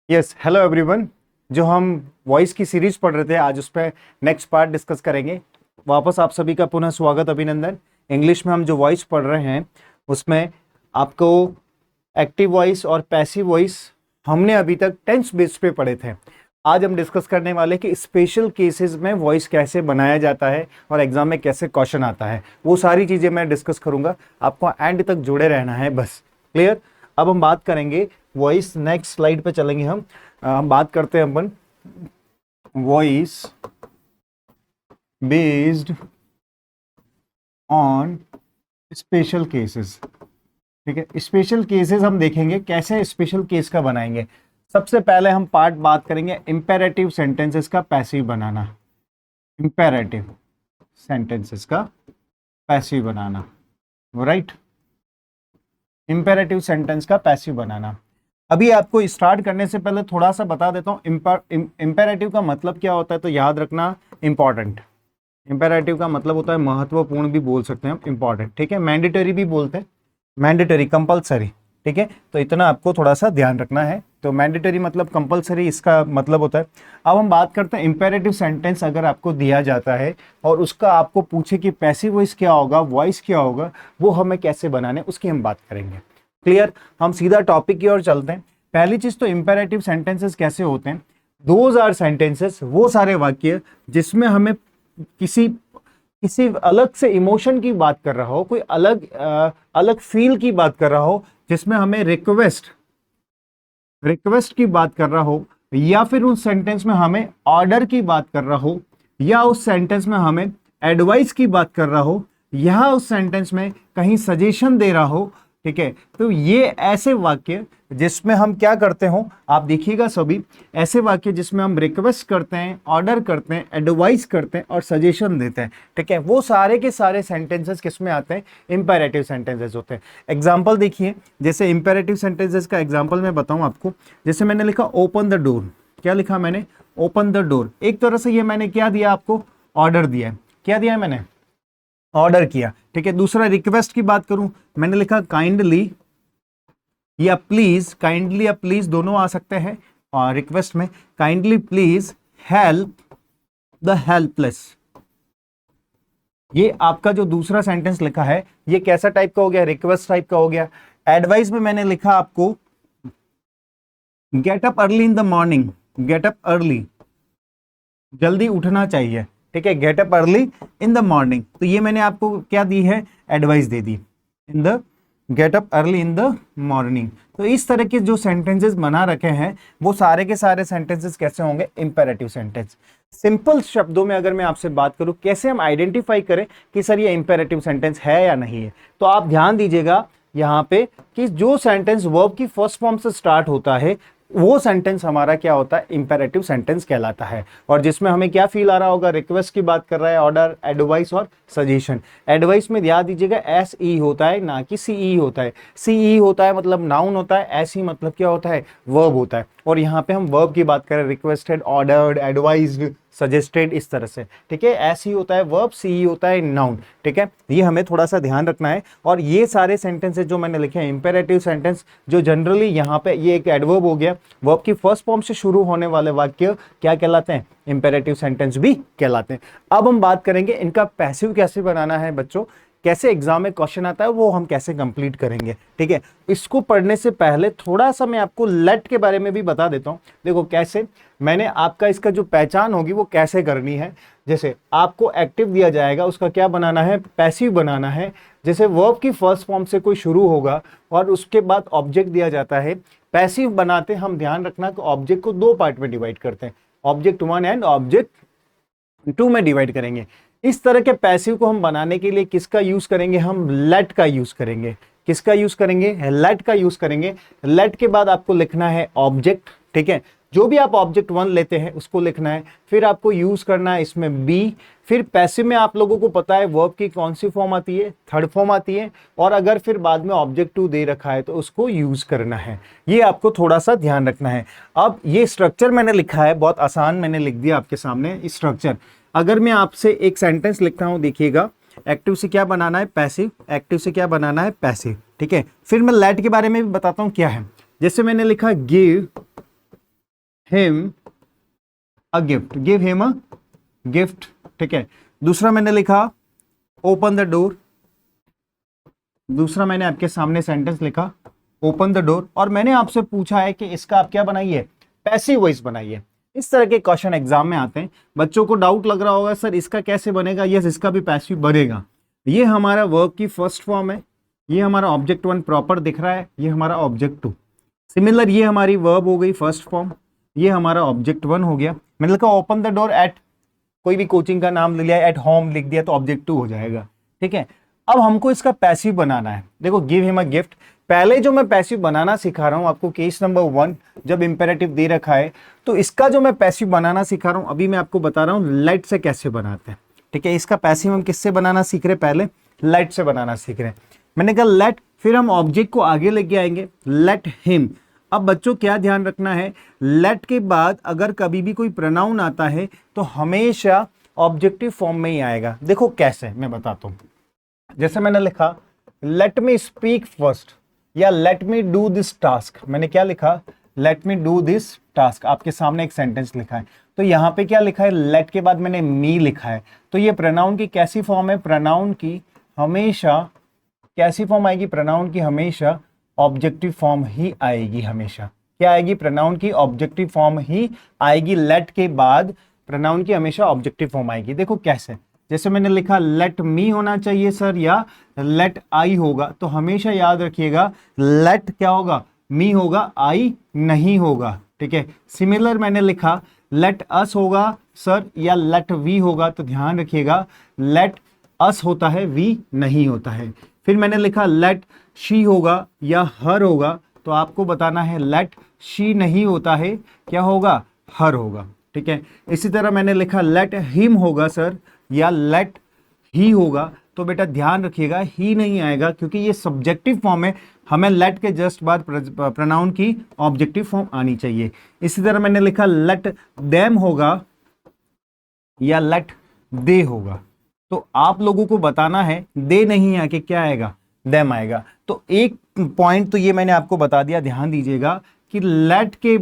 Yes, hello everyone. जो हम voice की सीरीज पढ़ रहे थे, आज उस पर नेक्स्ट पार्ट डिस्कस करेंगे। वापस आप सभी का पुनः स्वागत, अभिनंदन। इंग्लिश में हम जो वॉइस पढ़ रहे हैं उसमें आपको एक्टिव वॉइस और पैसिव वॉइस हमने अभी तक टेंस बेस पे पढ़े थे। आज हम डिस्कस करने वाले कि स्पेशल केसेस में वॉइस कैसे बनाया जाता है और एग्जाम में कैसे क्वेश्चन आता है, वो सारी चीज़ें मैं डिस्कस करूंगा। आपको एंड तक जुड़े रहना है, बस। क्लियर। अब हम बात करेंगे वॉइस, नेक्स्ट स्लाइड पे चलेंगे हम बात करते हैं अपन voice based on special cases. ठीक है, स्पेशल केसेस हम देखेंगे कैसे स्पेशल केस का बनाएंगे। सबसे पहले हम पार्ट बात करेंगे इंपेरेटिव सेंटेंसेस का पैसिव बनाना। इंपेरेटिव सेंटेंसेस का पैसिव बनाना, राइट। इंपेरेटिव सेंटेंस का पैसिव बनाना। अभी आपको स्टार्ट करने से पहले थोड़ा सा बता देता हूँ इंपेरेटिव का मतलब क्या होता है, तो याद रखना इंपॉर्टेंट। इंपेरेटिव का मतलब होता है महत्वपूर्ण भी बोल सकते हैं हम, इंपॉर्टेंट। ठीक है, मैंडेटरी भी बोलते हैं, मैंडेटरी कंपलसरी। ठीक है, तो इतना आपको थोड़ा सा ध्यान रखना है। तो मैंडेटरी मतलब कंपलसरी, इसका मतलब होता है। अब हम बात करते हैं इंपेरेटिव सेंटेंस अगर आपको दिया जाता है और उसका आपको पूछे कि पैसिव वॉइस क्या होगा, वॉइस क्या होगा, वो हमें कैसे बनाने, उसकी हम बात करेंगे। क्लियर। हम सीधा टॉपिक की ओर चलते हैं। पहली चीज तो इंपेरेटिव सेंटेंसेस कैसे होते हैं। दोज आर सेंटेंसेस, वो सारे वाक्य जिसमें हमें किसी किसी अलग से इमोशन की बात कर रहा हो, कोई अलग फील की बात कर रहा हो, जिसमें हमें रिक्वेस्ट की बात कर रहा हो, या फिर उस सेंटेंस में हमें ऑर्डर की बात कर रहा हो, या उस सेंटेंस में हमें एडवाइस की बात कर रहा हो, या उस सेंटेंस में कहीं सजेशन दे रहा हो। ठीक है, तो ये ऐसे वाक्य जिसमें हम क्या करते हो, आप देखिएगा सभी, ऐसे वाक्य जिसमें हम रिक्वेस्ट करते हैं, ऑर्डर करते हैं, एडवाइस करते हैं और सजेशन देते हैं। ठीक है, वो सारे के सारे सेंटेंसेस किसमें आते हैं, इंपेरेटिव सेंटेंसेस होते हैं। एग्जाम्पल देखिए, जैसे इंपेरेटिव सेंटेंसेस का एग्जाम्पल मैं बताऊं आपको। जैसे मैंने लिखा ओपन द डोर। क्या लिखा मैंने, ओपन द डोर। एक तरह से ये मैंने क्या दिया आपको, ऑर्डर दिया है। क्या दिया है मैंने, ऑर्डर किया। ठीक है, दूसरा रिक्वेस्ट की बात करूं, मैंने लिखा काइंडली या प्लीज। काइंडली या प्लीज दोनों आ सकते हैं और रिक्वेस्ट में, kindly please help the helpless. ये आपका जो दूसरा सेंटेंस लिखा है, ये कैसा टाइप का हो गया, रिक्वेस्ट टाइप का हो गया। एडवाइस में मैंने लिखा आपको get up early in the morning. Get up early, जल्दी उठना चाहिए। ठीक है, get up early in the morning, तो ये मैंने आपको क्या दी है, advice they the. In the get up early in the morning. तो इस तरह के जो सेंटेंसेस बना रखे हैं, वो सारे के सारे सेंटेंसेस कैसे होंगे, इंपेरेटिव सेंटेंस। सिंपल शब्दों में अगर मैं आपसे बात करूं, कैसे हम आइडेंटिफाई करें कि सर ये इंपेरेटिव सेंटेंस है या नहीं है, तो आप ध्यान दीजिएगा यहाँ पे कि जो सेंटेंस वर्ब की फर्स्ट फॉर्म से स्टार्ट होता है, वो सेंटेंस हमारा क्या होता है, इंपेरेटिव सेंटेंस कहलाता है। और जिसमें हमें क्या फील आ रहा होगा, रिक्वेस्ट की बात कर रहा है, ऑर्डर, एडवाइस और सजेशन। एडवाइस में ध्यान दीजिएगा एस ई होता है, ना कि सी ई होता है। सी ई होता है मतलब नाउन होता है, एस ई मतलब क्या होता है, वर्ब होता है। और यहाँ पे हम वर्ब की बात करें, रिक्वेस्टेड, ऑर्डर्ड, एडवाइज्ड, सजेस्टेड, इस तरह से। ठीक है, एस ही होता है वर्ब, सी ही होता है नाउन। ठीक है, ये हमें थोड़ा सा ध्यान रखना है। और ये सारे सेंटेंसेस जो मैंने लिखे हैं इंपेरेटिव सेंटेंस, जो जनरली यहाँ पे ये एक एडवर्ब हो गया, वर्ब की फर्स्ट फॉर्म से शुरू होने वाले वाक्य क्या कहलाते हैं, इंपेरेटिव सेंटेंस भी कहलाते हैं। अब हम बात करेंगे इनका पैसिव कैसे बनाना है बच्चों, कैसे एग्जाम में क्वेश्चन आता है, वो हम कैसे कंप्लीट करेंगे। ठीक है, इसको पढ़ने से पहले थोड़ा सा मैं आपको लेट के बारे में भी बता देता हूं। देखो कैसे मैंने आपका इसका जो पहचान होगी वो कैसे करनी है। जैसे आपको एक्टिव दिया जाएगा, उसका क्या बनाना है, पैसिव बनाना है। जैसे वर्ब की फर्स्ट फॉर्म से कोई शुरू होगा और उसके बाद ऑब्जेक्ट दिया जाता है। पैसिव बनाते हम ध्यान रखना कि ऑब्जेक्ट को दो पार्ट में डिवाइड करते हैं, ऑब्जेक्ट 1 एंड ऑब्जेक्ट 2 में डिवाइड करेंगे। इस तरह के पैसिव को हम बनाने के लिए किसका यूज करेंगे, हम लेट का यूज करेंगे। किसका यूज करेंगे, लेट का यूज करेंगे। लेट के बाद आपको लिखना है ऑब्जेक्ट। ठीक है, जो भी आप ऑब्जेक्ट 1 लेते हैं उसको लिखना है, फिर आपको यूज करना है इसमें बी। फिर पैसिव में आप लोगों को पता है वर्ब की कौन सी फॉर्म आती है, थर्ड फॉर्म आती है। और अगर फिर बाद में ऑब्जेक्ट 2 दे रखा है तो उसको यूज करना है। ये आपको थोड़ा सा ध्यान रखना है। अब ये स्ट्रक्चर मैंने लिखा है, बहुत आसान मैंने लिख दिया आपके सामने स्ट्रक्चर। अगर मैं आपसे एक सेंटेंस लिखता हूं, देखिएगा, एक्टिव से क्या बनाना है, पैसिव, एक्टिव से क्या बनाना है, पैसिव। ठीक है, फिर मैं लेट के बारे में भी बताता हूं क्या है। जैसे मैंने लिखा give him a gift, give him a gift, ठीक है। दूसरा मैंने लिखा ओपन द डोर, दूसरा मैंने आपके सामने सेंटेंस लिखा ओपन द डोर, और मैंने आपसे पूछा है कि इसका आप क्या बनाइए, पैसिव वॉइस बनाइए। इस तरह के क्वेश्चन एग्जाम में आते हैं। बच्चों को डाउट लग रहा होगा सर इसका कैसे बनेगा, यस इसका भी पैसिव बनेगा। ये हमारा वर्ब की फर्स्ट फॉर्म है, ये हमारा ऑब्जेक्ट वन प्रॉपर दिख रहा है, ये हमारा ऑब्जेक्ट टू। सिमिलर ये हमारी वर्ब हो गई फर्स्ट फॉर्म, ये हमारा ऑब्जेक्ट वन हो गया। मैंने लिखा ओपन द डोर एट, कोई भी कोचिंग का नाम ले लिया, एट होम लिख दिया तो ऑब्जेक्ट टू हो जाएगा, ठीक है। अब हमको इसका पैसिव बनाना है। देखो गिव हिम अ गिफ्ट, पहले जो मैं पैसिव बनाना सिखा रहा हूं आपको केस नंबर 1, जब इंपेरेटिव दे रखा है तो इसका जो मैं पैसिव बनाना सिखा रहा हूं अभी मैं आपको बता रहा हूं लेट से कैसे बनाते हैं, ठीक है। इसका पैसिव हम किससे बनाना सीख रहे, पहले लेट से बनाना सीख रहे हैं। मैंने कहा लेट, फिर हम ऑब्जेक्ट को आगे लेके आएंगे, लेट हिम। अब बच्चों क्या ध्यान रखना है, लेट के बाद अगर कभी भी कोई प्रोनाउन आता है तो हमेशा ऑब्जेक्टिव फॉर्म में ही आएगा। देखो कैसे, मैं बताता हूं। जैसे मैंने लिखा लेट मी स्पीक फर्स्ट या let me do this task, मैंने क्या लिखा, let me do this task. आपके सामने एक सेंटेंस लिखा है, तो यहां पे क्या लिखा है, लेट के बाद मैंने मी लिखा है। तो ये प्रोनाउन की कैसी फॉर्म है, प्रोनाउन की हमेशा कैसी फॉर्म आएगी, प्रोनाउन की हमेशा ऑब्जेक्टिव फॉर्म ही आएगी। हमेशा क्या आएगी, प्रोनाउन की ऑब्जेक्टिव फॉर्म ही आएगी। लेट के बाद प्रोनाउन की हमेशा ऑब्जेक्टिव फॉर्म आएगी। देखो कैसे, जैसे मैंने लिखा लेट मी होना चाहिए सर या लेट आई होगा, तो हमेशा याद रखिएगा लेट क्या होगा, मी होगा, आई नहीं होगा, ठीक है। सिमिलर मैंने लिखा लेट अस होगा सर या लेट वी होगा, तो ध्यान रखिएगा लेट अस होता है, वी नहीं होता है। फिर मैंने लिखा लेट शी होगा या हर होगा, तो आपको बताना है लेट शी नहीं होता है, क्या होगा, हर होगा, ठीक है। इसी तरह मैंने लिखा लेट हिम होगा सर या लेट ही होगा, तो बेटा ध्यान रखिएगा ही नहीं आएगा क्योंकि ये सब्जेक्टिव फॉर्म है, हमें लेट के जस्ट बाद प्रोनाउन की ऑब्जेक्टिव फॉर्म आनी चाहिए। इसी तरह मैंने लिखा लेट देम होगा या लेट दे होगा, तो आप लोगों को बताना है दे नहीं आके क्या आएगा, देम आएगा। तो एक पॉइंट तो ये मैंने आपको बता दिया, ध्यान दीजिएगा कि लेट के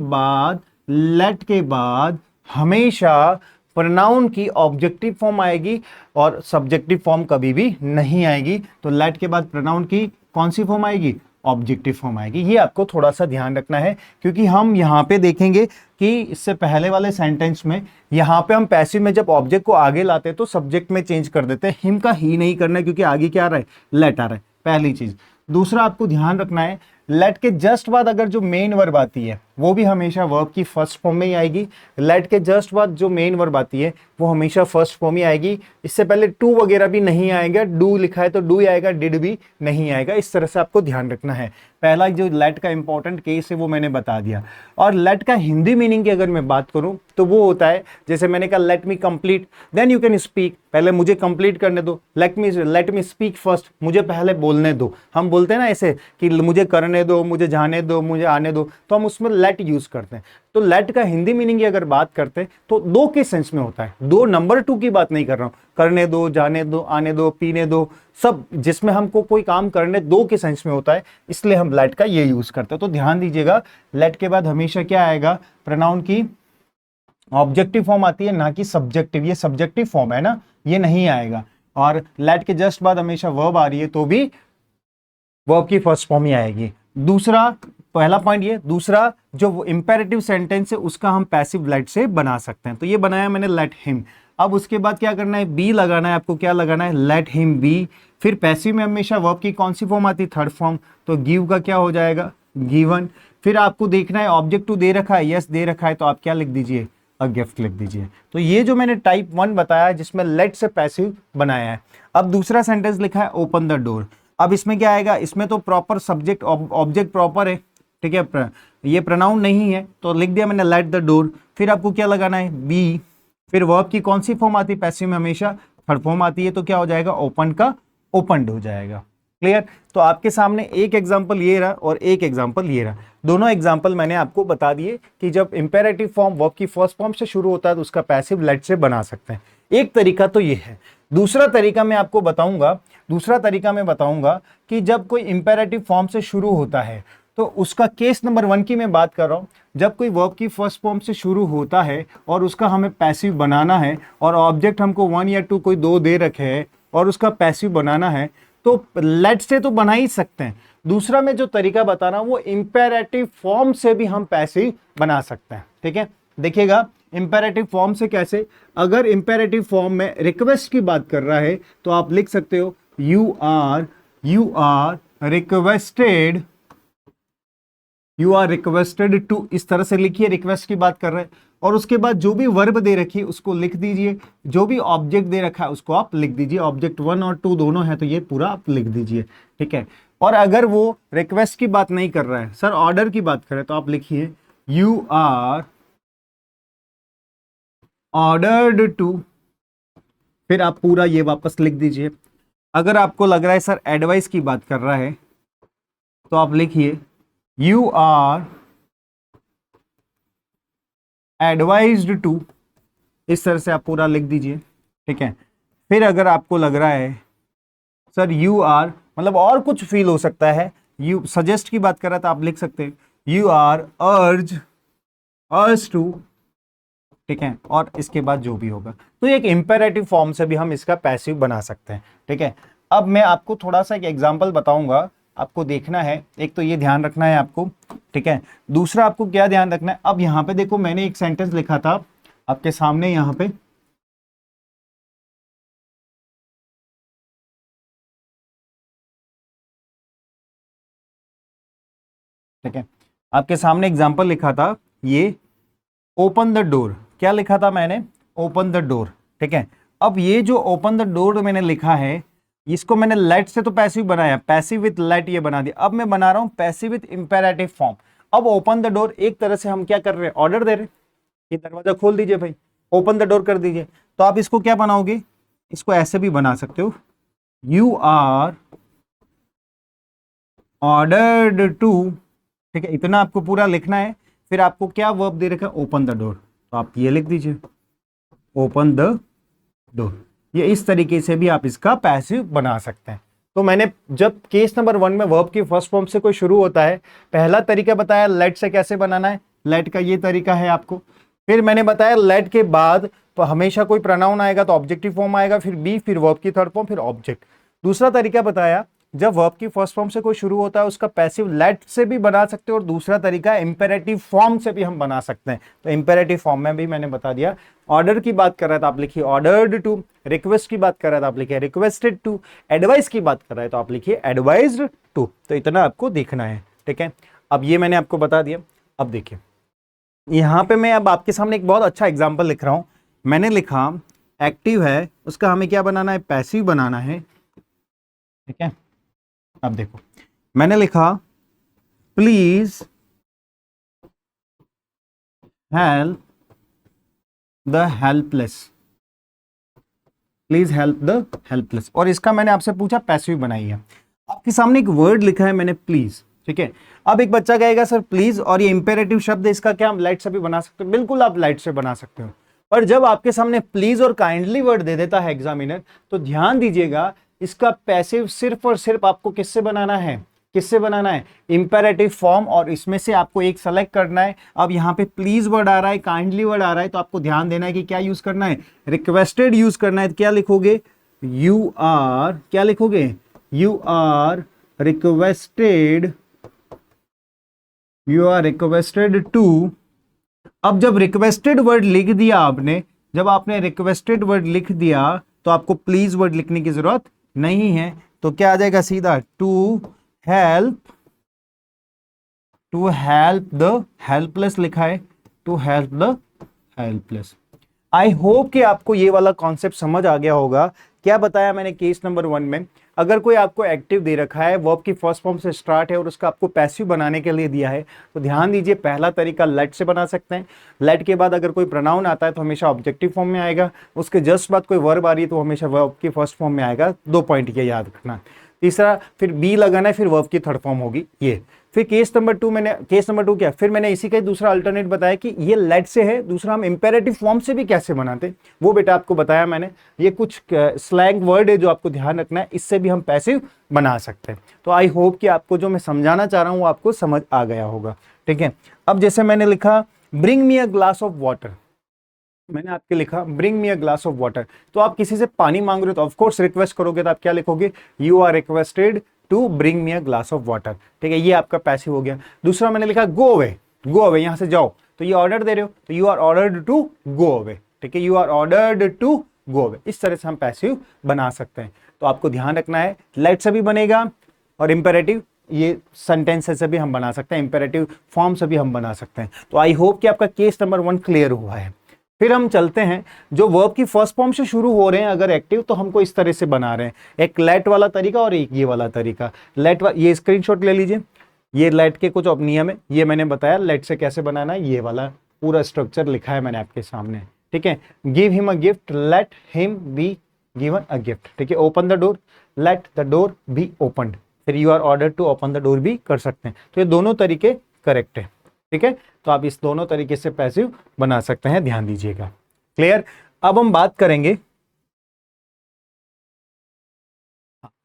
बाद हमेशा प्रोनाउन की ऑब्जेक्टिव फॉर्म आएगी और सब्जेक्टिव फॉर्म कभी भी नहीं आएगी। तो लेट के बाद प्रोनाउन की कौन सी फॉर्म आएगी, ऑब्जेक्टिव फॉर्म आएगी। ये आपको थोड़ा सा ध्यान रखना है क्योंकि हम यहाँ पे देखेंगे कि इससे पहले वाले सेंटेंस में यहाँ पे हम पैसिव में जब ऑब्जेक्ट को आगे लाते हैं तो सब्जेक्ट में चेंज कर देते हैं, हिम का ही नहीं करना है क्योंकि आगे क्या आ रहा है, लेट आ रहा है, पहली चीज। दूसरा आपको ध्यान रखना है लेट के जस्ट बाद अगर जो मेन वर्ब आती है वो भी हमेशा वर्ब की फर्स्ट फॉर्म में ही आएगी। लेट के जस्ट बाद जो मेन वर्ब आती है वो हमेशा फर्स्ट फॉर्म ही आएगी। इससे पहले टू वगैरह भी नहीं आएगा, डू लिखा है तो डू आएगा, डिड भी नहीं आएगा। इस तरह से आपको ध्यान रखना है। पहला जो लेट का इंपॉर्टेंट केस है वो मैंने बता दिया। और लेट का हिंदी मीनिंग की अगर मैं बात करूं तो वो होता है, जैसे मैंने कहा let me complete then you can speak, पहले मुझे कंप्लीट करने दो, लेट मी स्पीक फर्स्ट, मुझे पहले बोलने दो। हम बोलते हैं ना ऐसे कि मुझे करने दो, मुझे जाने दो, मुझे आने दो, तो हम उसमें लेट यूज करते हैं। तो लेट का हिंदी मीनिंग की अगर बात करते हैं तो दो के सेंस में होता है, दो नंबर टू की बात नहीं कर रहा हूं, करने दो, जाने दो, आने दो, पीने दो, सब जिसमें हमको कोई काम करने दो के सेंस में होता है, इसलिए हम लेट का ये यूज करते हैं। तो ध्यान दीजिएगा लेट के बाद हमेशा क्या आएगा, प्रोनाउन की ऑब्जेक्टिव फॉर्म आती है, ना कि सब्जेक्टिव। ये सब्जेक्टिव फॉर्म है ना, ये नहीं आएगा। और लेट के जस्ट बाद हमेशा वर्ब आ रही है तो भी वर्ब की फर्स्ट फॉर्म ही आएगी। दूसरा, पहला पॉइंट ये। दूसरा, जो इंपेरेटिव सेंटेंस है उसका हम पैसिव लेट से बना सकते हैं। तो ये बनाया मैंने लेट हिम। अब उसके बाद क्या करना है, बी लगाना है आपको। क्या लगाना है, लेट हिम बी। फिर पैसिव में हमेशा वर्ब की कौन सी फॉर्म आती है, थर्ड फॉर्म, तो गिव का क्या हो जाएगा, गिवन। फिर आपको देखना है ऑब्जेक्ट टू दे रखा है, यस दे रखा है, तो आप क्या लिख दीजिए, अ गिफ्ट लिख दीजिए। तो ये जो मैंने टाइप 1 बताया जिसमें लेट से पैसिव बनाया है। अब दूसरा सेंटेंस लिखा है ओपन द डोर। अब इसमें क्या आएगा, इसमें तो प्रॉपर सब्जेक्ट ऑब्जेक्ट प्रॉपर है, ठीक है, ये प्रोनाउन नहीं है, तो लिख दिया मैंने लेट द डोर। फिर आपको क्या लगाना है, बी। फिर वर्ब की कौन सी फॉर्म आती है, पैसिव में हमेशा थर्ड फॉर्म आती है, तो क्या हो जाएगा, ओपन का ओपनड हो जाएगा। क्लियर। तो आपके सामने एक एग्जांपल ये रहा और एक एग्जांपल ये रहा। दोनों एग्जांपल मैंने आपको बता दिए कि जब इंपेरेटिव फॉर्म वर्ब की फर्स्ट फॉर्म से शुरू होता है तो उसका पैसिव लेट से बना सकते हैं। एक तरीका तो ये है। दूसरा तरीका मैं आपको बताऊंगा, दूसरा तरीका मैं बताऊंगा कि जब कोई इंपेरेटिव फॉर्म से शुरू होता है तो उसका केस नंबर 1 की मैं बात कर रहा हूँ। जब कोई वर्ब की फर्स्ट फॉर्म से शुरू होता है और उसका हमें पैसिव बनाना है और ऑब्जेक्ट हमको 1 या 2 कोई 2 दे रखे हैं और उसका पैसिव बनाना है, तो लेट से तो बना ही सकते हैं। दूसरा मैं जो तरीका बता रहा हूं वो इंपेरेटिव फॉर्म से भी हम पैसिव बना सकते हैं। ठीक है, देखिएगा इंपेरेटिव फॉर्म से कैसे। अगर इंपेरेटिव फॉर्म में रिक्वेस्ट की बात कर रहा है तो आप लिख सकते हो you are requested, you are requested to, इस तरह से लिखिए, रिक्वेस्ट की बात कर रहे हैं। और उसके बाद जो भी वर्ब दे रखी है उसको लिख दीजिए, जो भी ऑब्जेक्ट दे रखा है उसको आप लिख दीजिए। ऑब्जेक्ट 1 और 2 दोनों है तो ये पूरा आप लिख दीजिए। ठीक है, और अगर वो रिक्वेस्ट की बात नहीं कर रहा है, सर ऑर्डर की बात करें, तो आप लिखिए यू आर ऑर्डर्ड टू, फिर आप पूरा ये वापस लिख दीजिए। अगर आपको लग रहा है सर एडवाइस की बात कर रहा है तो आप लिखिए यू आर एडवाइज्ड टू, इस तरह से आप पूरा लिख दीजिए। ठीक है, फिर अगर आपको लग रहा है सर यू आर मतलब और कुछ फील हो सकता है, यू सजेस्ट की बात कर रहा है तो आप लिख सकते हैं यू आर अर्ज टू। ठीक है, और इसके बाद जो भी होगा, तो एक इंपेरेटिव फॉर्म से भी हम इसका पैसिव बना सकते हैं। ठीक है, अब मैं आपको थोड़ा सा एक एग्जांपल बताऊंगा, आपको देखना है। एक तो ये ध्यान रखना है आपको, ठीक है। दूसरा आपको क्या ध्यान रखना है, अब यहाँ पे देखो मैंने एक सेंटेंस लिखा था आपके सामने यहाँ पे, ठीक है, आपके सामने एग्जांपल लिखा था ये ओपन द डोर। क्या लिखा था मैंने? Open the door. ठीक है, अब ये जो ओपन द डोर मैंने लिखा है, इसको मैंने लेट से तो पैसिव बनाया, पैसिव विथ लेट ये बना दिया। अब मैं बना रहा हूं पैसिव विथ इंपेरेटिव फॉर्म। अब ओपन द डोर एक तरह से हम क्या कर रहे हैं, ऑर्डर दे रहे हैं कि दरवाजा खोल दीजिए भाई, ओपन द डोर कर दीजिए। तो आप इसको क्या बनाओगे, इसको ऐसे भी बना सकते हो, यू आर ऑर्डर्ड टू। ठीक है, इतना आपको पूरा लिखना है। फिर आपको क्या वर्ब दे रखा है, ओपन द डोर, तो आप ये लिख दीजिए ओपन द डोर। ये इस तरीके से भी आप इसका पैसिव बना सकते हैं। तो मैंने जब केस नंबर 1 में वर्ब की फर्स्ट फॉर्म से कोई शुरू होता है, पहला तरीका बताया लेट से कैसे बनाना है, लेट का ये तरीका है आपको। फिर मैंने बताया लेट के बाद तो हमेशा कोई प्रोनाउन आएगा तो ऑब्जेक्टिव फॉर्म आएगा, फिर बी, फिर वर्ब की थर्ड फॉर्म, फिर ऑब्जेक्ट। दूसरा तरीका बताया जब वर्ब की फर्स्ट फॉर्म से कोई शुरू होता है उसका पैसिव लेट से भी बना सकते हो, और दूसरा तरीका इंपेरेटिव फॉर्म से भी हम बना सकते हैं। तो इंपेरेटिव फॉर्म में भी मैंने बता दिया, ऑर्डर की बात कर रहा है तो आप लिखिए ऑर्डर्ड टू, रिक्वेस्ट की बात कर रहा है तो आप लिखिए रिक्वेस्टेड टू, एडवाइस की बात कर रहा है तो आप लिखिए एडवाइज्ड टू। तो इतना आपको देखना है। ठीक है, अब ये मैंने आपको बता दिया। अब देखिए यहाँ पे मैं अब आपके सामने एक बहुत अच्छा एग्जाम्पल लिख रहा हूं। मैंने लिखा एक्टिव है, उसका हमें क्या बनाना है, पैसिव बनाना है। ठीक है, अब देखो मैंने लिखा please help the helpless, please help the helpless, और इसका मैंने आपसे पूछा पैसिव बनाई है। आपके सामने एक वर्ड लिखा है मैंने प्लीज। ठीक है, अब एक बच्चा कहेगा सर प्लीज और ये इंपेरेटिव शब्द है, इसका क्या हम लाइट से भी बना सकते हो? बिल्कुल आप लाइट से बना सकते हो। पर जब आपके सामने प्लीज और काइंडली वर्ड दे देता है एग्जामिनर, तो ध्यान दीजिएगा इसका पैसिव सिर्फ और सिर्फ आपको किससे बनाना है, किससे बनाना है, इंपेरेटिव फॉर्म, और इसमें से आपको एक सेलेक्ट करना है। अब यहाँ पे प्लीज वर्ड आ रहा है, काइंडली वर्ड आ रहा है, तो आपको ध्यान देना है कि क्या यूज करना है, रिक्वेस्टेड यूज करना है। क्या लिखोगे, यू आर, क्या लिखोगे, you are requested, you are requested to. अब जब रिक्वेस्टेड वर्ड लिख दिया आपने, जब आपने रिक्वेस्टेड वर्ड लिख दिया तो आपको प्लीज वर्ड लिखने की जरूरत नहीं है। तो क्या आ जाएगा सीधा, टू हेल्प द हेल्पलेस लिखा है, to help the helpless. I hope कि आपको ये वाला कॉन्सेप्ट समझ आ गया होगा। क्या बताया मैंने केस नंबर 1 में, अगर कोई आपको एक्टिव दे रखा है, वर्ब की फर्स्ट फॉर्म से स्टार्ट है और उसका आपको पैसिव बनाने के लिए दिया है, तो ध्यान दीजिए पहला तरीका लेट से बना सकते हैं। लेट के बाद अगर कोई प्रोनाउन आता है तो हमेशा ऑब्जेक्टिव फॉर्म में आएगा, उसके जस्ट बाद कोई वर्ब आ रही है तो हमेशा वर्ब की फर्स्ट फॉर्म में आएगा। 2 पॉइंट ये याद रखना। तीसरा फिर बी लगाना है, फिर वर्ब की थर्ड फॉर्म होगी ये। फिर केस नंबर 2 क्या, फिर मैंने इसी का दूसरा अल्टरनेट बताया कि ये लेट से है, दूसरा हम इंपेरेटिव फॉर्म से भी कैसे बनाते, वो बेटा आपको बताया मैंने। ये कुछ स्लैंग वर्ड है जो आपको ध्यान रखना है, इससे भी हम पैसिव बना सकते हैं। तो आई होप कि आपको जो मैं समझाना चाह रहा हूं वो आपको समझ आ गया होगा, ठीक है। अब जैसे मैंने लिखा bring me a glass of water, मैंने आपके लिखा bring me a glass of water, तो आप किसी से पानी मांग रहे हो तो ऑफ कोर्स रिक्वेस्ट करोगे, तो आप क्या लिखोगे, you are requested to bring me a glass of water, ठीक है, ये आपका पैसिव हो गया। दूसरा मैंने लिखा गो अवे, यहां से जाओ, तो ये ऑर्डर दे रहे हो, तो you are ordered to go away, ठीक है, you are ordered to go away. इस तरह से हम पैसिव बना सकते हैं। तो आपको ध्यान रखना है, लेट से भी बनेगा और इंपेरेटिव ये सेंटेंस से भी हम बना सकते हैं, इंपेरेटिव फॉर्म से भी हम बना सकते हैं। तो आई होप कि आपका केस नंबर 1 क्लियर हुआ है। फिर हम चलते हैं, जो वर्ब की फर्स्ट फॉर्म से शुरू हो रहे हैं अगर एक्टिव, तो हमको इस तरह से बना रहे हैं, एक लेट वाला तरीका और एक ये वाला तरीका। ये स्क्रीनशॉट ले लीजिए, ये लेट के कुछ नियम है, ये मैंने बताया लेट से कैसे बनाना है, ये वाला पूरा स्ट्रक्चर लिखा है मैंने आपके सामने, ठीक है। Give him a gift, let him be given a gift, ठीक है। Open the door, let the door be opened, फिर you are order to open the door भी कर सकते हैं। तो ये दोनों तरीके करेक्ट है, ठीक है। तो आप इस दोनों तरीके से पैसिव बना सकते हैं, ध्यान दीजिएगा, क्लियर। अब हम बात करेंगे,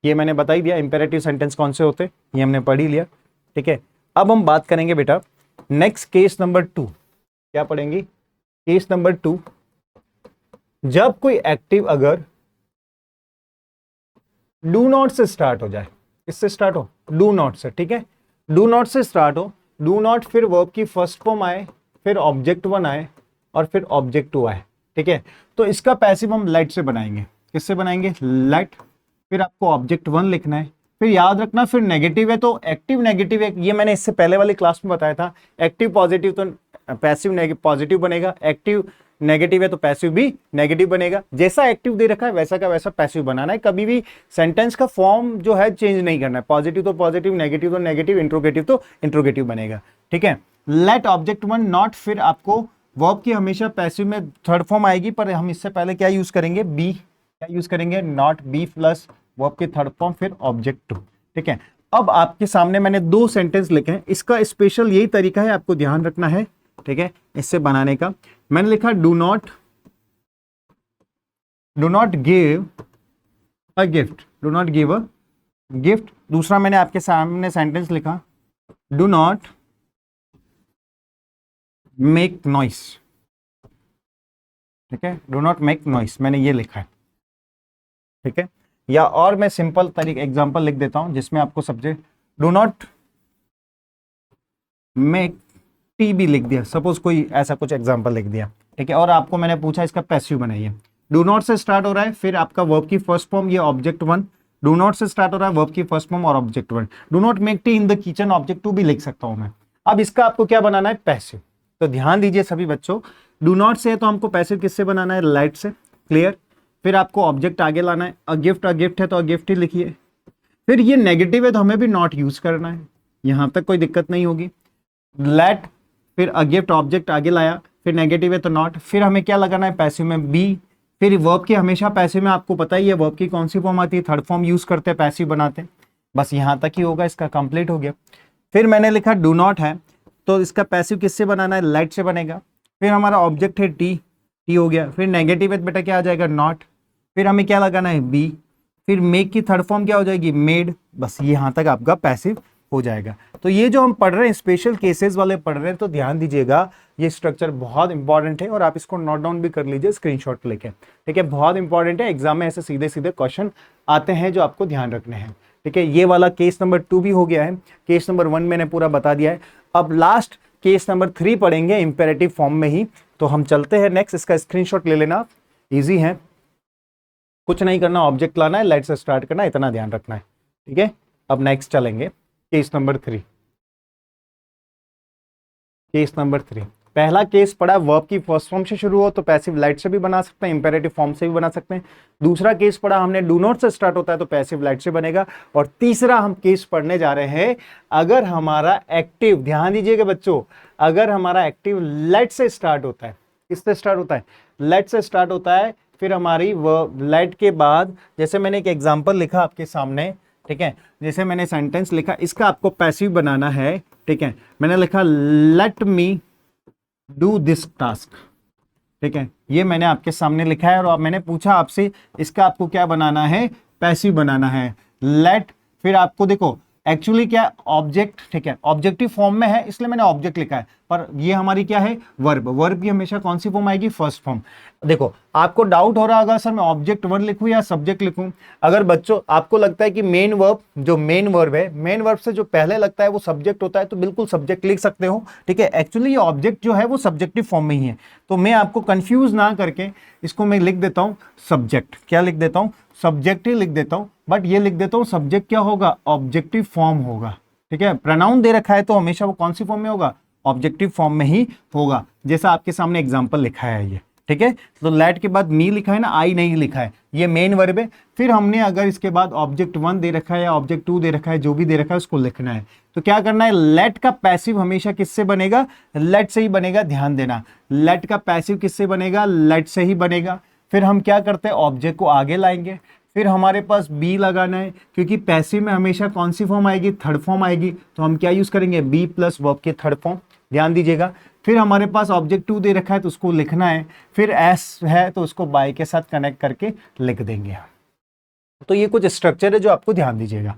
ये मैंने बता ही दिया इंपेरेटिव सेंटेंस कौन से होते, ये हमने पढ़ ही लिया, ठीक है। अब हम बात करेंगे बेटा नेक्स्ट केस नंबर 2, क्या पढ़ेंगे, केस नंबर 2, जब कोई एक्टिव अगर डू नॉट से स्टार्ट हो जाए, इससे स्टार्ट हो, डू नॉट से, ठीक है, डू नॉट से स्टार्ट हो, डू नॉट फिर वर्ब की फर्स्ट फॉर्म आए, फिर ऑब्जेक्ट 1 आए और फिर ऑब्जेक्ट 2 आए, ठीक है। तो इसका पैसिव हम लेट से बनाएंगे, किससे बनाएंगे, लेट, फिर आपको ऑब्जेक्ट 1 लिखना है, फिर याद रखना फिर नेगेटिव है तो एक्टिव नेगेटिव है, ये मैंने इससे पहले वाली क्लास में बताया था, एक्टिव पॉजिटिव तो पैसिव पॉजिटिव बनेगा, एक्टिव नेगेटिव है तो पैसिव भी नेगेटिव बनेगा। जैसा एक्टिव दे रखा है वैसा का वैसा पैसिव बनाना है, कभी भी सेंटेंस का फॉर्म जो है चेंज नहीं करना है, पॉजिटिव तो पॉजिटिव, नेगेटिव तो नेगेटिव, इंट्रोगेटिव तो इंट्रोगेटिव बनेगा, ठीक है। लेट ऑब्जेक्ट 1 नॉट, फिर आपको वर्ब की हमेशा पैसिव में थर्ड फॉर्म आएगी, पर हम इससे पहले क्या यूज करेंगे, बी, क्या यूज करेंगे, नॉट, बी प्लस वर्ब की थर्ड फॉर्म फिर ऑब्जेक्ट 2, ठीक है। अब आपके सामने मैंने 2 सेंटेंस लिखे हैं, इसका स्पेशल यही तरीका है, आपको ध्यान रखना है, ठीक है, इससे बनाने का। मैंने लिखा do not give a gift, do not give a gift. दूसरा मैंने आपके सामने सेंटेंस लिखा डू नॉट मेक नॉइस, ठीक है, डू नॉट मेक नॉइस, मैंने ये लिखा है, ठीक है। या और मैं सिंपल तरीके एग्जांपल लिख देता हूं जिसमें आपको subject, do not make tea भी लिख दिया, सपोज कोई ऐसा कुछ एग्जांपल लिख दिया, ठीक है। और आपको मैंने पूछा इसका पैसिव बनाइए, डू नॉट से स्टार्ट हो रहा है, फिर आपका वर्ब की फर्स्ट फॉर्म ये ऑब्जेक्ट 1, डू नॉट से स्टार्ट हो रहा है, वर्ब की फर्स्ट फॉर्म और object 1, do not make tea in the kitchen, object 2 भी लिख सकता हूं मैं। अब इसका आपको क्या बनाना है, पैसिव। तो ध्यान दीजिए सभी बच्चों, डू नॉट से है तो हमको पैसिव किससे बनाना है, लाइट से, क्लियर। फिर आपको ऑब्जेक्ट आगे लाना है, अ गिफ्ट है तो अ गिफ्ट ही लिखिए। फिर ये नेगेटिव है तो हमें भी नॉट यूज करना है, यहां तक कोई दिक्कत नहीं होगी। लेट, फिर अ गिफ्ट ऑब्जेक्ट आगे लाया, फिर नेगेटिव है तो नॉट, फिर हमें क्या लगाना है पैसिव में, बी। फिर वर्ब की हमेशा पैसिव में आपको पता ही है वर्ब की कौन सी फॉर्म आती है, थर्ड फॉर्म यूज करते हैं, पैसिव बनाते हैं, बस यहां तक ही होगा, इसका कंप्लीट हो गया। फिर मैंने लिखा डू नॉट है तो इसका पैसिव किससे बनाना है, लाइट से बनेगा। फिर हमारा ऑब्जेक्ट है टी हो गया, फिर नेगेटिव है बेटा क्या आ जाएगा, नॉट। फिर हमें क्या लगाना है, बी। फिर मेक की थर्ड फॉर्म क्या हो जाएगी, मेड, बस यहां तक आपका पैसिव हो जाएगा। तो ये जो हम पढ़ रहे हैं स्पेशल केसेस वाले पढ़ रहे हैं, तो ध्यान दीजिएगा ये स्ट्रक्चर बहुत इंपॉर्टेंट है और आप इसको नोट डाउन भी कर लीजिए स्क्रीनशॉट लेके, ठीक है, बहुत इंपॉर्टेंट है, एग्जाम में ऐसे सीधे सीधे क्वेश्चन आते हैं जो आपको ध्यान रखने हैं, ठीक है। ये वाला केस नंबर 2 भी हो गया है, केस नंबर 1 मैंने पूरा बता दिया है। अब लास्ट केस नंबर 3 पढ़ेंगे इंपेरेटिव फॉर्म में ही, तो हम चलते हैं नेक्स्ट, इसका स्क्रीनशॉट ले लेना, इजी है, कुछ नहीं करना, ऑब्जेक्ट लाना है, लाइट से स्टार्ट करना है, इतना ध्यान रखना है, ठीक है। अब नेक्स्ट चलेंगे केस नंबर 3। केस नंबर 3, पहला केस पढ़ा वर्ब की फर्स्ट फॉर्म से शुरू हो तो पैसिव लाइट से भी बना सकते हैं, इंपेरेटिव फॉर्म से भी बना सकते हैं। दूसरा केस पढ़ा हमने डू नॉट से स्टार्ट होता है तो पैसिव लाइट से बनेगा। और तीसरा हम केस पढ़ने जा रहे हैं अगर हमारा एक्टिव, ध्यान दीजिएगा बच्चों, अगर हमारा एक्टिव लेट से स्टार्ट होता है, किससे स्टार्ट होता है, लेट से स्टार्ट होता है, फिर हमारी लेट के बाद, जैसे मैंने एक एग्जांपल लिखा आपके सामने ठीक है। जैसे मैंने सेंटेंस लिखा, इसका आपको पैसिव बनाना है, ठीक है। मैंने लिखा let me do this task, ठीक है। ये मैंने आपके सामने लिखा है और अब मैंने पूछा आपसे इसका आपको क्या बनाना है, पैसिव बनाना है। लेट, फिर आपको देखो एक्चुअली क्या ऑब्जेक्ट, ठीक है, ऑब्जेक्टिव फॉर्म में है इसलिए मैंने ऑब्जेक्ट लिखा है, पर ये हमारी क्या है, वर्ब। वर्ब की हमेशा कौन सी फॉर्म आएगी, फर्स्ट फॉर्म। देखो आपको डाउट हो रहा होगा सर मैं ऑब्जेक्ट वर्ब लिखूं या सब्जेक्ट लिखूं। अगर बच्चों आपको लगता है कि मेन वर्ब, जो मेन वर्ब है, मेन वर्ब से जो पहले लगता है वो सब्जेक्ट होता है, तो बिल्कुल सब्जेक्ट लिख सकते हो, ठीक है। एक्चुअली ये ऑब्जेक्ट जो है वो सब्जेक्टिव फॉर्म में ही है, तो मैं आपको कंफ्यूज ना करके इसको मैं लिख देता हूं सब्जेक्ट। क्या लिख देता हूं, सब्जेक्ट ही लिख देता हूं, बट ये लिख देता हूं सब्जेक्ट क्या होगा, ऑब्जेक्टिव फॉर्म होगा, ठीक है। प्रोनाउन दे रखा है तो हमेशा वो कौन सी फॉर्म में होगा, ऑब्जेक्टिव फॉर्म में ही होगा, जैसा आपके सामने एग्जांपल लिखा है ये, ठीक है। तो लेट के बाद मी लिखा है ना, आई नहीं लिखा है, ये मेन वर्ब है। फिर हमने अगर इसके बाद ऑब्जेक्ट 1 दे रखा है या ऑब्जेक्ट 2 दे रखा है, जो भी दे रखा है उसको लिखना है। तो क्या करना है, लेट का पैसिव हमेशा किससे बनेगा, लेट से ही बनेगा, ध्यान देना। लेट का पैसिव किससे बनेगा, लेट से ही बनेगा। फिर हम क्या करते हैं, ऑब्जेक्ट को आगे लाएंगे, फिर हमारे पास बी लगाना है, क्योंकि पैसिव में हमेशा कौन सी फॉर्म आएगी, थर्ड फॉर्म आएगी, तो हम क्या यूज करेंगे, बी प्लस वर्ब के थर्ड फॉर्म, ध्यान दीजिएगा। फिर हमारे पास ऑब्जेक्ट 2 दे रखा है तो उसको लिखना है, फिर एस है तो उसको बाय के साथ कनेक्ट करके लिख देंगे। तो ये कुछ स्ट्रक्चर है जो आपको ध्यान दीजिएगा।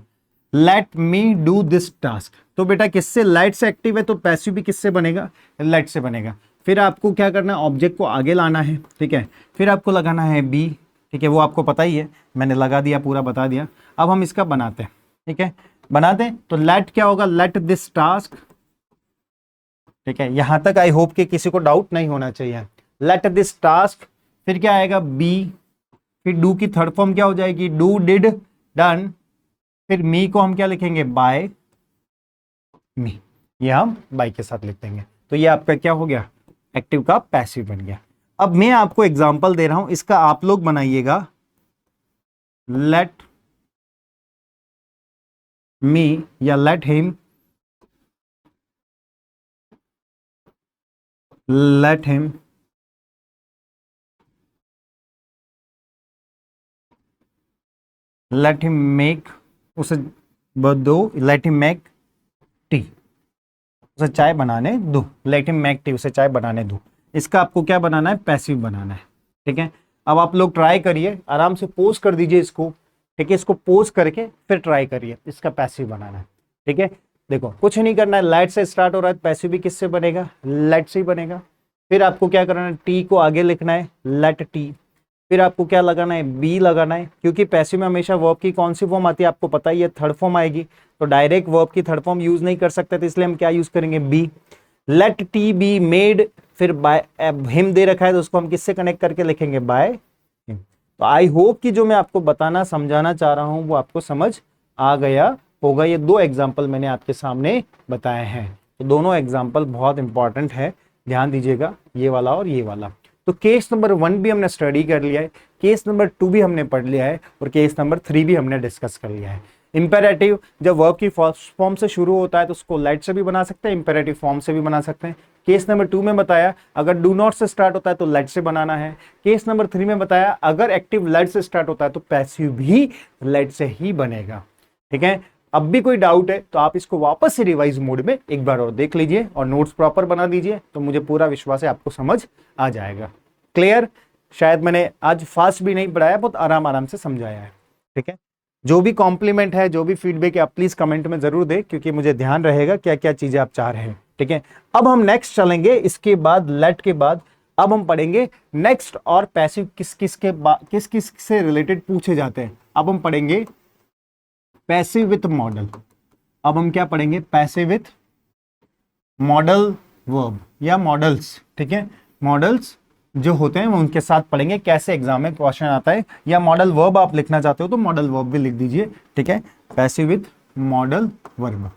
Let me do this task, तो बेटा किससे, लेट से एक्टिव है तो पैसिव भी किससे बनेगा, लेट से बनेगा। फिर आपको क्या करना है, ऑब्जेक्ट को आगे लाना है, ठीक है। फिर आपको लगाना है बी, ठीक है, वो आपको पता ही है, मैंने लगा दिया, पूरा बता दिया। अब हम इसका बनाते हैं, ठीक है, बनाते हैं। तो लेट क्या होगा, लेट दिस टास्क, ठीक है। यहां तक आई होप कि किसी को डाउट नहीं होना चाहिए। लेट दिस टास्क, फिर क्या आएगा, बी, फिर डू की थर्ड फॉर्म क्या हो जाएगी, डू, डिड, डन। फिर मी को हम क्या लिखेंगे, बाय मी, ये हम बाय के साथ लिख देंगे। तो ये आपका क्या हो गया, एक्टिव का पैसिव बन गया। अब मैं आपको एग्जांपल दे रहा हूं, इसका आप लोग बनाइएगा। लेट मी या let him, let him let him make, उसे दो, लेट हिम मेक टी, उसे चाय बनाने दो, लेट हिम मेक टी, उसे चाय बनाने दो। इसका आपको क्या बनाना है, पैसिव बनाना है, ठीक है। अब आप लोग ट्राई करिए, आराम से पोज कर दीजिए इसको, ठीक है, इसको पोज करके फिर ट्राई करिए, इसका पैसिव बनाना है, ठीक है। देखो कुछ नहीं करना है, लेट से स्टार्ट हो रहा है, पैसिव भी किससे बनेगा, लेट से ही बनेगा। फिर आपको क्या करना है, टी को आगे लिखना है, लेट टी। फिर आपको क्या लगाना है, बी लगाना है, क्योंकि पैसिव में हमेशा वर्ब की कौन सी फॉर्म आती है आपको पता ही है, थर्ड फॉर्म आएगी, तो डायरेक्ट वर्ब की थर्ड फॉर्म यूज नहीं कर सकते, तो इसलिए हम क्या यूज करेंगे, be. Let it be made, फिर बाय हिम दे रखा है तो उसको हम किससे कनेक्ट करके लिखेंगे, बाय हिम। तो आई होप कि जो मैं आपको बताना समझाना चाह रहा हूं वो आपको समझ आ गया होगा। ये दो एग्जाम्पल मैंने आपके सामने बताए हैं, तो दोनों एग्जाम्पल बहुत इंपॉर्टेंट है, ध्यान दीजिएगा, ये वाला और ये वाला। तो केस नंबर 1 भी हमने स्टडी कर लिया है, केस नंबर 2 भी हमने पढ़ लिया है, और केस नंबर 3 भी हमने डिस्कस कर लिया है। इंपेरेटिव जब वर्ब की फर्स्ट फॉर्म से शुरू होता है तो उसको लेट से भी बना सकते हैं, इंपेरेटिव फॉर्म से भी बना सकते हैं। केस नंबर 2 में बताया अगर डू नॉट से स्टार्ट होता है तो लेट से बनाना है। केस नंबर 3 में बताया अगर एक्टिव लेट से स्टार्ट होता है तो पैसिव भी लेट से ही बनेगा, ठीक है। अब भी कोई डाउट है तो आप इसको वापस से रिवाइज मोड में एक बार और देख लीजिए और नोट्स प्रॉपर बना दीजिए, तो मुझे पूरा विश्वास है आपको समझ आ जाएगा। क्लियर, शायद मैंने आज फास्ट भी नहीं पढ़ाया, बहुत आराम आराम से समझाया है, ठीक है। जो भी कॉम्प्लीमेंट है, जो भी फीडबैक है, आप प्लीज कमेंट में जरूर दें, क्योंकि मुझे ध्यान रहेगा क्या क्या चीजें आप चाह रहे हैं, ठीक है। अब हम नेक्स्ट चलेंगे, इसके बाद लेट के बाद अब हम पढ़ेंगे नेक्स्ट और पैसिव किस किस से रिलेटेड पूछे जाते हैं। अब हम पढ़ेंगे पैसिव विथ मॉडल। अब हम क्या पढ़ेंगे, पैसिव विथ मॉडल वर्ब या मॉडल्स, ठीक है। मॉडल्स जो होते हैं वो उनके साथ पढ़ेंगे, कैसे एग्जाम में क्वेश्चन आता है, या मॉडल वर्ब आप लिखना चाहते हो तो मॉडल वर्ब भी लिख दीजिए, ठीक है। पैसिव विथ मॉडल वर्ब,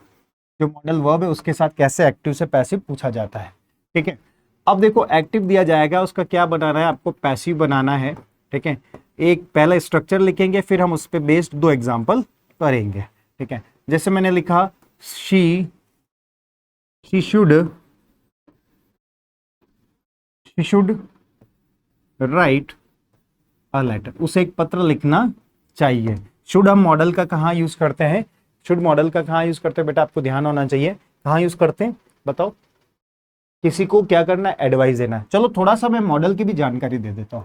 जो मॉडल वर्ब है उसके साथ कैसे एक्टिव से पैसिव पूछा जाता है, ठीक है। अब देखो एक्टिव दिया जाएगा, उसका क्या बनाना है, आपको पैसिव बनाना है, ठीक है। एक पहला स्ट्रक्चर लिखेंगे, फिर हम उस पर बेस्ड 2 एग्जाम्पल करेंगे, ठीक है। जैसे मैंने लिखा she should write a letter, उसे एक पत्र लिखना चाहिए। शुड हम मॉडल का कहाँ यूज करते हैं, शुड मॉडल का कहाँ यूज करते हैं बेटा, आपको ध्यान होना चाहिए, कहाँ यूज करते हैं बताओ, किसी को क्या करना है, एडवाइस देना है। चलो थोड़ा सा मैं मॉडल की भी जानकारी दे देता हूं,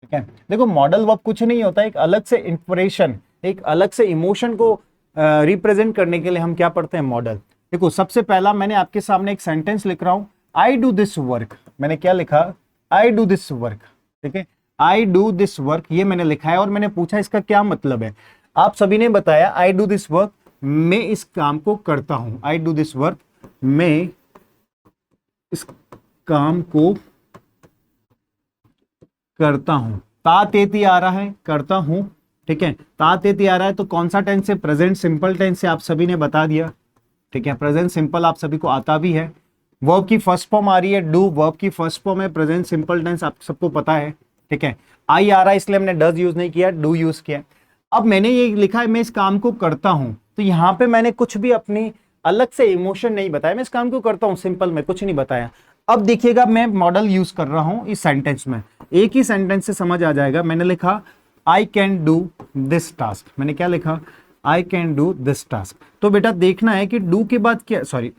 ठीक है। देखो मॉडल वर्ब कुछ नहीं होता, एक अलग से इंस्पिरेशन, एक अलग से इमोशन को रिप्रेजेंट करने के लिए हम क्या पढ़ते हैं, मॉडल। देखो सबसे पहला मैंने आपके सामने एक सेंटेंस लिख रहा हूं, आई डू दिस वर्क, मैंने क्या लिखा, आई डू दिस वर्क, ठीक है, आई डू दिस वर्क, ये मैंने लिखा है और मैंने पूछा इसका क्या मतलब है। आप सभी ने बताया आई डू दिस वर्क, मैं इस काम को करता हूं, आई डू दिस वर्क, मैं इस काम को करता हूं। ता तेती आ रहा है, करता हूं, ठीक है, ता तेती आ रहा है तो कौन सा टेंस है, प्रेजेंट सिंपल टेंस से, आप सभी ने बता दिया, ठीक है, प्रेजेंट सिंपल आप सभी को आता भी है। वर्ब की फर्स्ट फॉर्म आ रही है डू, वर्ब की फर्स्ट फॉर्म है प्रेजेंट सिंपल टेंस, आप सबको पता है, ठीक है। आई आ रहा है इसलिए हमने डज यूज नहीं किया, डू यूज किया। अब मैंने ये लिखा है मैं इस काम को करता हूं, तो यहां पे मैंने कुछ भी अपनी अलग से इमोशन नहीं बताया, मैं इस काम को करता हूं, सिंपल में कुछ नहीं बताया। अब देखिएगा मैं मॉडल यूज कर रहा हूं इस सेंटेंस में, एक ही सेंटेंस से समझ आ जाएगा। मैंने लिखा I can do this task, मैंने क्या लिखा, I can do this task. तो बेटा देखना है कि डू के बाद क्या, सॉरी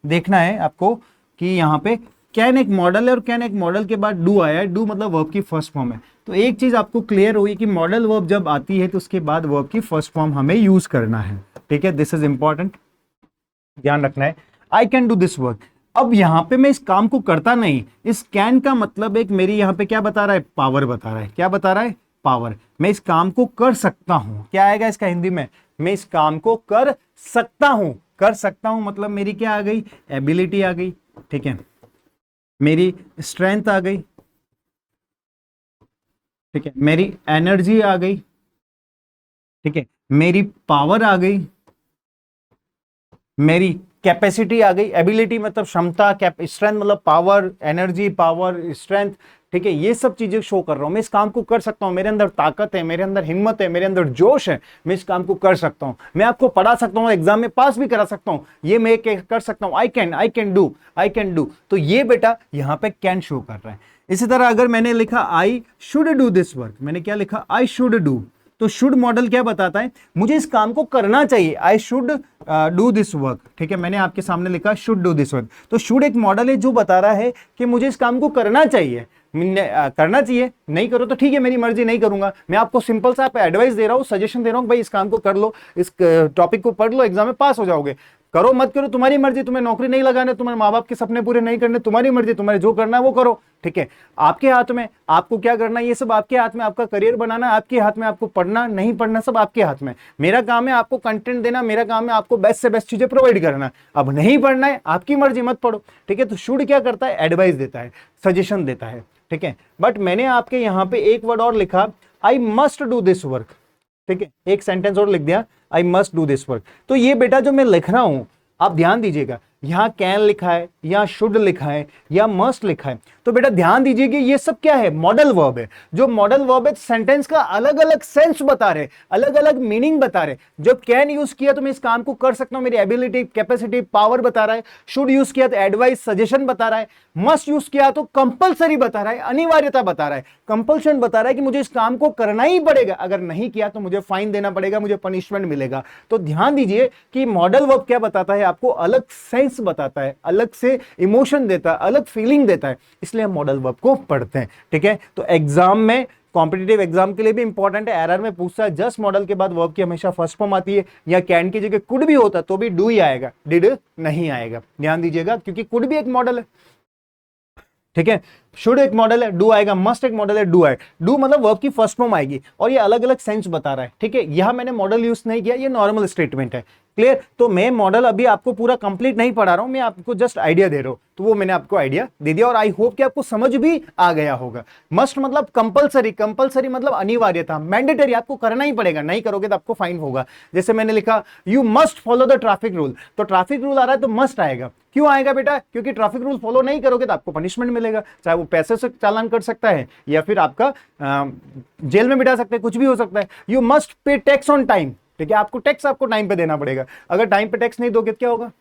देखना है आपको कि यहाँ पे कैन एक मॉडल है और कैन एक मॉडल के बाद डू आया है, डू मतलब वर्ब की फर्स्ट फॉर्म है। तो एक चीज आपको क्लियर हुई कि मॉडल वर्ब जब आती है तो उसके बाद वर्ब की फर्स्ट फॉर्म हमें यूज करना है, ठीक है, दिस इज इंपॉर्टेंट, ध्यान रखना है। I can do this work, अब यहां पे मैं इस काम को करता नहीं, इस कैन का मतलब एक मेरी यहां पे क्या बता रहा है, पावर बता रहा है, क्या बता रहा है, पावर। मैं इस काम को कर सकता हूं, क्या आएगा इसका हिंदी में, मैं इस काम को कर सकता हूं, कर सकता हूं मतलब मेरी क्या आ गई, एबिलिटी आ गई, ठीक है, मेरी स्ट्रेंथ आ गई, ठीक है, मेरी एनर्जी आ गई, ठीक है, मेरी पावर आ गई, मेरी कैपेसिटी आ गई, एबिलिटी मतलब क्षमता, स्ट्रेंथ मतलब पावर, एनर्जी, पावर, स्ट्रेंथ, ठीक है, ये सब चीजें शो कर रहा हूं, मैं इस काम को कर सकता हूं, मेरे अंदर ताकत है, मेरे अंदर हिम्मत है, मेरे अंदर जोश है, मैं इस काम को कर सकता हूं, मैं आपको पढ़ा सकता हूं, एग्जाम में पास भी करा सकता हूं, ये मैं कर सकता हूं, I can do, I can do. तो ये बेटा यहां पे कैन शो कर रहा है। इसी तरह अगर मैंने लिखा I should do this work, मैंने क्या लिखा, आई शुड डू, तो शुड मॉडल क्या बताता है, मुझे इस काम को करना चाहिए, I should do this work, ठीक है, मैंने आपके सामने लिखा शुड डू दिस वर्क। तो शुड एक मॉडल है जो बता रहा है कि मुझे इस काम को करना चाहिए, करना चाहिए, नहीं करो तो ठीक है मेरी मर्जी, नहीं करूंगा। मैं आपको सिंपल सा एडवाइस दे रहा हूं, सजेशन दे रहा हूं, भाई इस काम को कर लो, इस टॉपिक को पढ़ लो, एग्जाम में पास हो जाओगे, करो मत करो तुम्हारी मर्जी, तुम्हें नौकरी नहीं लगाने, तुम्हारे माँ बाप के सपने पूरे नहीं करने, तुम्हारी मर्जी, तुम्हारे जो करना है वो करो, ठीक है, आपके हाथ में, आपको क्या करना है ये सब आपके हाथ में, आपका करियर बनाना आपके हाथ में, आपको पढ़ना नहीं पढ़ना सब आपके हाथ में। मेरा काम है आपको कंटेंट देना, मेरा काम है आपको बेस्ट से बेस्ट चीजें प्रोवाइड करना। अब नहीं पढ़ना है आपकी मर्जी, मत पढ़ो, ठीक है। तो शुड क्या करता है, एडवाइस देता है, सजेशन देता है, ठीक है। बट मैंने आपके यहां पे एक वर्ड और लिखा, I must do this work, ठीक है, एक सेंटेंस और लिख दिया, I must do this work. तो ये बेटा जो मैं लिख रहा हूं आप ध्यान दीजिएगा, यहां कैन लिखा है, या शुड लिखा है, या मस्ट लिखा है, तो बेटा ध्यान दीजिए कि ये सब क्या है, मॉडल वर्ब है। जो मॉडल वर्ब है सेंटेंस का अलग अलग सेंस बता रहे, अलग अलग मीनिंग बता रहे। जब कैन यूज किया तो मैं इस काम को कर सकता हूं, मेरी एबिलिटी, कैपेसिटी, पावर बता रहा है। शुड यूज किया तो एडवाइस, सजेशन बता रहा है। मस्ट यूज किया तो कंपलसरी बता रहा है, अनिवार्यता बता रहा है, कंपल्शन बता रहा है कि मुझे इस काम को करना ही पड़ेगा, अगर नहीं किया तो मुझे फाइन देना पड़ेगा, मुझे पनिशमेंट मिलेगा। तो ध्यान दीजिए कि मॉडल वर्ब क्या बताता है, आपको अलग सेंस बताता है, अलग से इमोशन देता है, अलग फीलिंग देता है, इसलिए हम मॉडल वर्ब को पढ़ते हैं, ठीक है। तो एग्जाम में, कॉम्पिटिटिव एग्जाम के लिए भी इंपॉर्टेंट है, एरर में पूछता है जस्ट मॉडल के बाद वर्ब की हमेशा फर्स्ट फॉर्म आती है, या कैन की जगह कुड भी होता तो भी डू ही आएगा, डिड नहीं आएगा, ध्यान दीजिएगा, क्योंकि कुड भी एक मॉडल है, ठीक है। शुड एक मॉडल है, डू आएगा, मस्ट एक मॉडल है, डू आए, डू मतलब वर्ब की फर्स्ट फॉर्म आएगी, और ये अलग अलग सेंस बता रहा है, ठीक है। यहां मैंने मॉडल यूज नहीं किया, ये नॉर्मल स्टेटमेंट है, क्लियर। तो मैं मॉडल अभी आपको पूरा कंप्लीट नहीं पढ़ा रहा हूं, मैं आपको जस्ट आइडिया दे रहा हूं, तो वो मैंने आपको आइडिया दे दिया, और आई होप कि आपको समझ भी आ गया होगा। मस्ट मतलब कंपलसरी, कंपलसरी मतलब अनिवार्यता, मैंडेटरी, आपको करना ही पड़ेगा, नहीं करोगे तो आपको फाइन होगा। जैसे मैंने लिखा you must follow the traffic rule, तो ट्रैफिक रूल आ रहा है तो मस्ट आएगा, क्यों आएगा बेटा, क्योंकि ट्रैफिक रूल फॉलो नहीं करोगे तो आपको पनिशमेंट मिलेगा, चाहे वो पैसे से चालान कर सकता है या फिर आपका जेल में बिठा सकते हैं, कुछ भी हो सकता है। You must pay tax on time, ठीक है, आपको टैक्स आपको टाइम पे देना पड़ेगा, अगर टाइम पे टैक्स नहीं दोगे तो क्या होगा,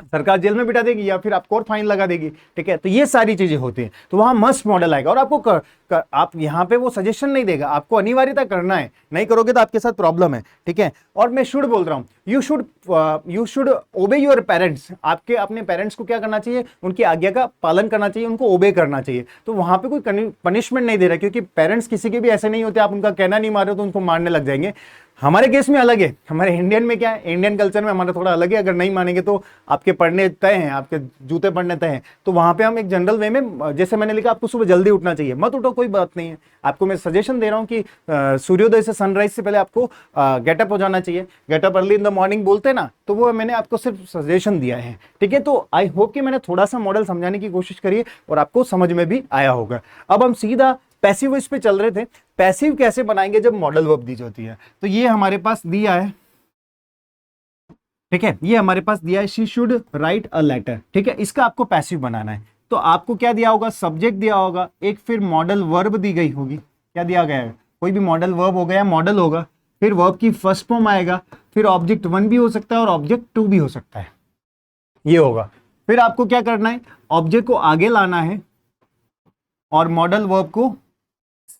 सरकार जेल में बिठा देगी या फिर आपको और फाइन लगा देगी। ठीक है, तो ये सारी चीजें होती हैं, तो वहां मस्ट मॉडल आएगा। और आपको आप यहाँ पे वो सजेशन नहीं देगा, आपको अनिवार्यता करना है, नहीं करोगे तो आपके साथ प्रॉब्लम है। ठीक है, और मैं शुड बोल रहा हूँ, यू शुड ओबे योर पेरेंट्स। आपके अपने पेरेंट्स को क्या करना चाहिए, उनकी आज्ञा का पालन करना चाहिए, उनको ओबे करना चाहिए। तो वहां पे कोई पनिशमेंट नहीं दे रहा, क्योंकि पेरेंट्स किसी के भी ऐसे नहीं होते, आप उनका कहना नहीं मान रहे हो तो उनको मारने लग जाएंगे। हमारे केस में अलग है, हमारे इंडियन में क्या है, इंडियन कल्चर में हमारा थोड़ा अलग है। अगर नहीं मानेंगे तो आपके पढ़ने तय हैं, आपके जूते पड़ने तय हैं। तो वहां पे हम एक जनरल वे में, जैसे मैंने लिखा, आपको सुबह जल्दी उठना चाहिए, मत उठो, कोई बात नहीं है। आपको मैं सजेशन दे रहा हूं कि सूर्योदय से सनराइज से पहले आपको गेटअप हो जाना चाहिए। Getup early in the morning बोलते हैं ना, तो वो मैंने आपको सिर्फ सजेशन दिया है। ठीक है, तो आई होप कि मैंने थोड़ा सा मॉडल समझाने की कोशिश करी है और आपको समझ में भी आया होगा। अब हम सीधा पैसिव वॉइस पे चल रहे थे। पैसिव कैसे बनाएंगे जब मॉडल वर्ब दी होती है, तो ये हमारे पास दिया है। ठीक है, ये हमारे पास दिया है, she should write a letter. ठीक है, इसका आपको पैसिव बनाना है। तो आपको क्या दिया होगा, सब्जेक्ट दिया होगा, एक फिर मॉडल वर्ब दी गई होगी। क्या दिया गया है, कोई भी मॉडल वर्ब हो गया, मॉडल होगा, फिर वर्ब की फर्स्ट फॉर्म आएगा, फिर ऑब्जेक्ट 1 भी हो सकता है और ऑब्जेक्ट 2 भी हो सकता है, ये होगा। फिर आपको क्या करना है, ऑब्जेक्ट को आगे लाना है और मॉडल वर्ब को